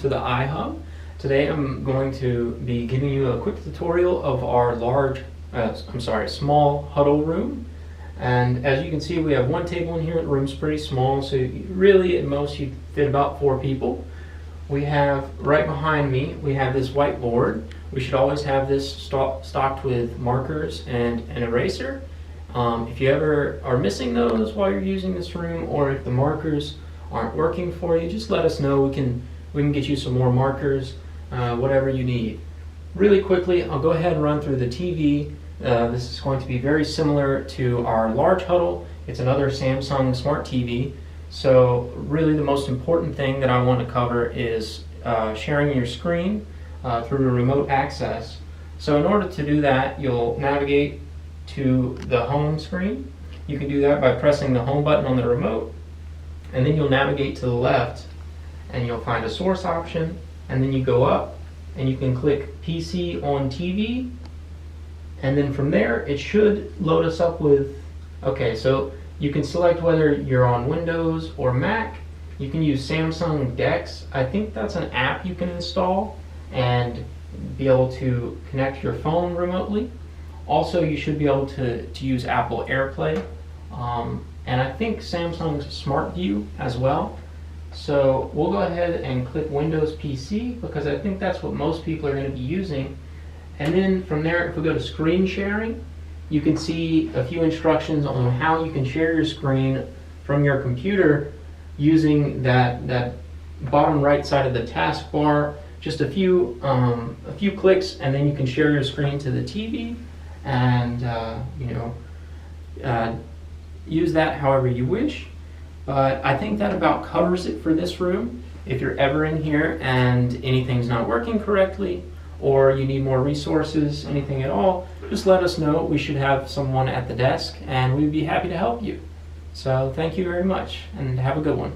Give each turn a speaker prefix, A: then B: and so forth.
A: to the iHub. Today I'm going to be giving you a quick tutorial of our small huddle room. And as you can see, we have one table in here. The room's pretty small, so really at most you fit about 4 people. We have, right behind me, we have this whiteboard. We should always have this stocked with markers and an eraser. If you ever are missing those while you're using this room, or if the markers aren't working for you, just let us know. We can get you some more markers, whatever you need. Really quickly, I'll go ahead and run through the TV. This is going to be very similar to our large huddle. It's another Samsung Smart TV. So really the most important thing that I want to cover is sharing your screen through remote access. So in order to do that, you'll navigate to the home screen. You can do that by pressing the home button on the remote, and then you'll navigate to the left and you'll find a source option, and then you go up and you can click PC on TV, and then from there it should load us up with, okay, so you can select whether you're on Windows or Mac. You can use Samsung DeX. I think that's an app you can install and be able to connect your phone remotely. Also, you should be able to use Apple AirPlay, and I think Samsung's Smart View as well. So we'll go ahead and click Windows PC because I think that's what most people are going to be using. And then from there, if we go to screen sharing, you can see a few instructions on how you can share your screen from your computer using that bottom right side of the taskbar. Just a few clicks, and then you can share your screen to the TV and use that however you wish. But I think that about covers it for this room. If you're ever in here and anything's not working correctly, or you need more resources, anything at all, just let us know. We should have someone at the desk and we'd be happy to help you. So thank you very much and have a good one.